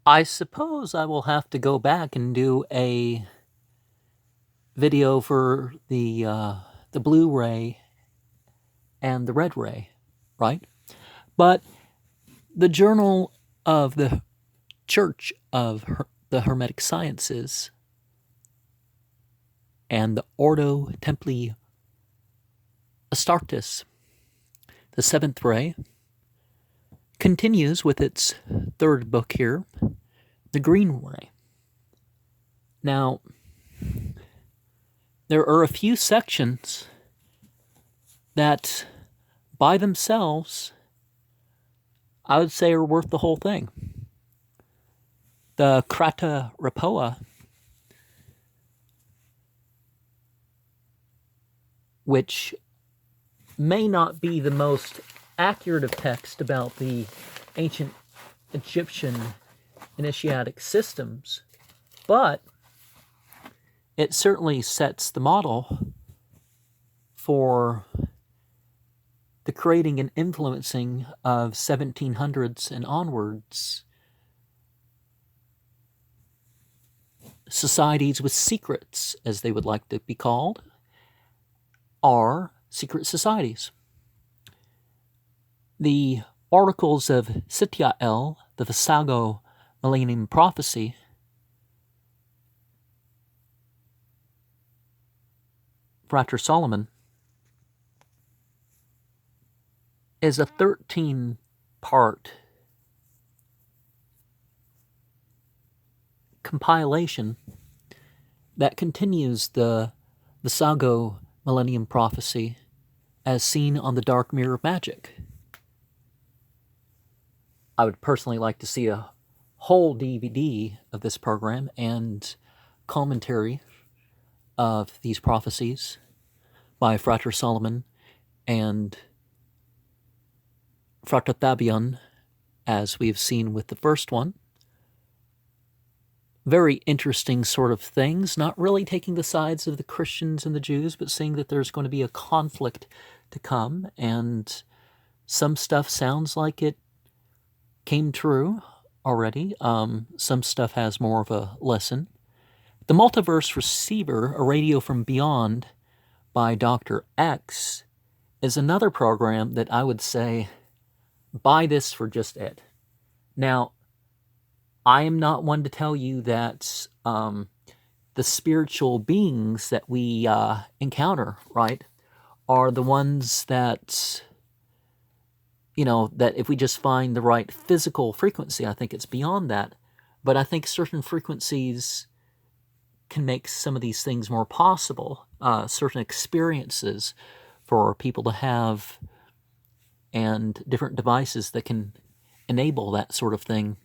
I suppose I will have to go back and do a video for the Blu-ray and the Red Ray, right? But the Journal of the Church of the Hermetic Sciences and the Ordo Templi Astartes, the Seventh Ray, continues with its third book here, the Green Ray. Now, there are a few sections that, by themselves, I would say are worth the whole thing. The Krata Rapoa, which may not be the most accurate of text about the ancient Egyptian initiatic systems, but it certainly sets the model for the creating and influencing of 1700s and onwards societies with secrets, as they would like to be called, are secret societies. The oracles of Sityael, the Visago Millennium Prophecy, Frater Solomon, is a 13-part compilation that continues the Visago Millennium Prophecy as seen on the Dark Mirror of Magic. I would personally like to see a whole DVD of this program and commentary of these prophecies by Frater Solomon and Frater Thabion, as we've seen with the first one. Very interesting sort of things, not really taking the sides of the Christians and the Jews, but seeing that there's going to be a conflict to come, and some stuff sounds like it came true already. Some stuff has more of a lesson. The Multiverse Receiver, A Radio from Beyond by Dr. X, is another program that I would say, buy this for just it. Now, I am not one to tell you that the spiritual beings that we encounter, right, are the ones that, that if we just find the right physical frequency, I think it's beyond that. But I think certain frequencies can make some of these things more possible, certain experiences for people to have, and different devices that can enable that sort of thing.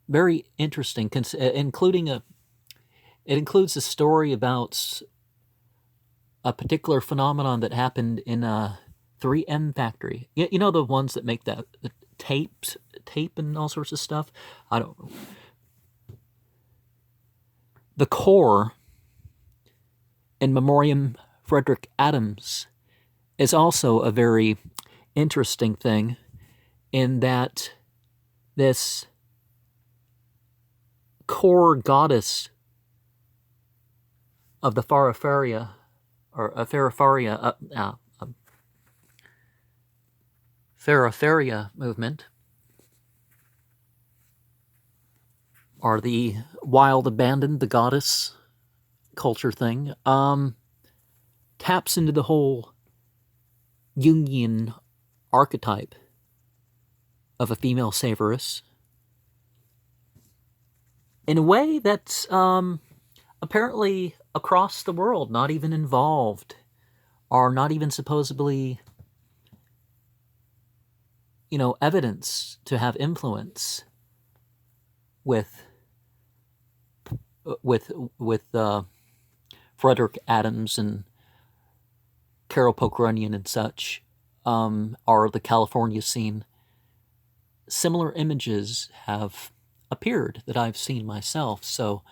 Very interesting, including it includes a story about a particular phenomenon that happened in a 3M factory. You know, the ones that make the tape and all sorts of stuff? I don't know. The core in Memoriam Frederick Adams is also a very interesting thing, in that this core goddess of the Farafaria, or Farafaria movement, or the wild abandoned, the goddess culture thing, taps into the whole Jungian archetype of a female savoress in a way that's apparently across the world not even involved, or not even supposedly, evidence to have influence with Frederick Adams and Carol Pocronian and such, or the California scene. Similar images have appeared that I've seen myself, so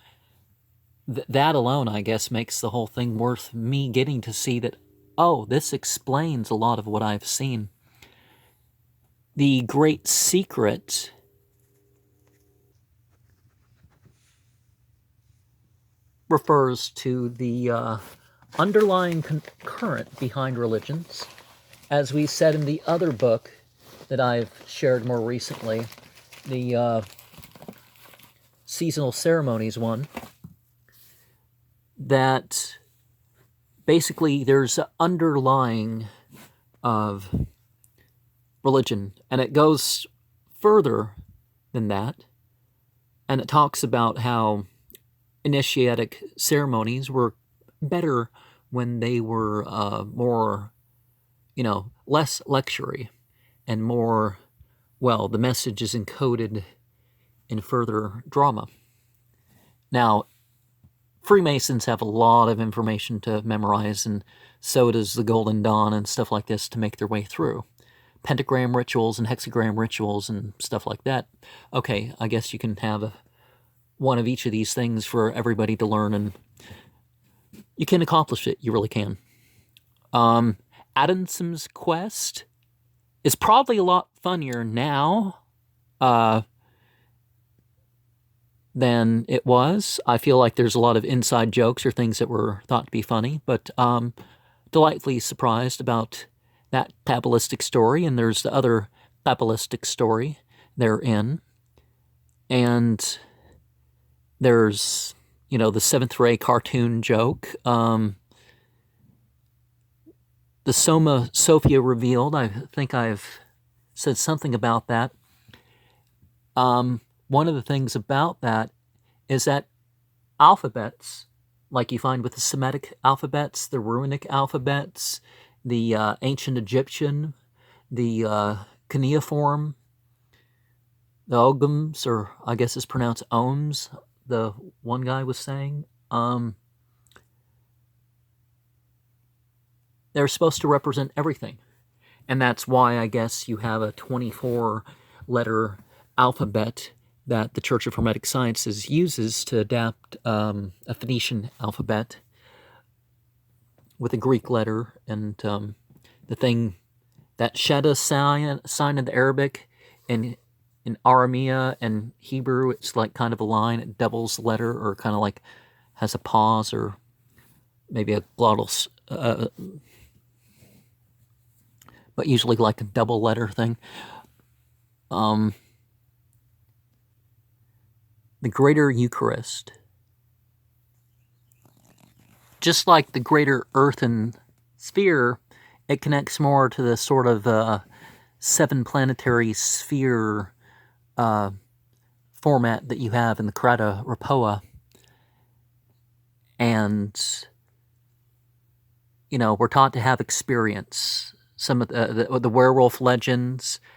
that alone, I guess, makes the whole thing worth me getting to see that, oh, this explains a lot of what I've seen. The great secret refers to the underlying current behind religions. As we said in the other book that I've shared more recently, the seasonal ceremonies one, that basically there's an underlying of religion, and it goes further than that, and it talks about how initiatic ceremonies were better when they were more, less lectury and more, well, the message is encoded in further drama. Now, Freemasons have a lot of information to memorize, and so does the Golden Dawn and stuff like this to make their way through. Pentagram rituals and hexagram rituals and stuff like that. Okay, I guess you can have one of each of these things for everybody to learn, and you can accomplish it. You really can. Adamson's Quest is probably a lot funnier now than it was. I feel like there's a lot of inside jokes or things that were thought to be funny, but delightfully surprised about that Kabbalistic story, and there's the other Kabbalistic story therein. And there's, the Seventh Ray cartoon joke. The Soma Sophia revealed, I think I've said something about that. One of the things about that is that alphabets, like you find with the Semitic alphabets, the Runic alphabets, the ancient Egyptian, the cuneiform, the Ogums, or I guess it's pronounced Ohms, the one guy was saying, they're supposed to represent everything. And that's why I guess you have a 24-letter alphabet that the Church of Hermetic Sciences uses to adapt a Phoenician alphabet with a Greek letter, and the thing, that Shedda sign in the Arabic, and in Aramea and Hebrew, it's like kind of a line, it doubles the letter, or kind of like has a pause, or maybe a glottal, but usually like a double letter thing. The Greater Eucharist, just like the Greater Earthen Sphere, it connects more to the sort of seven planetary sphere format that you have in the Krata Rapoa. And, we're taught to have experience. Some of the werewolf legends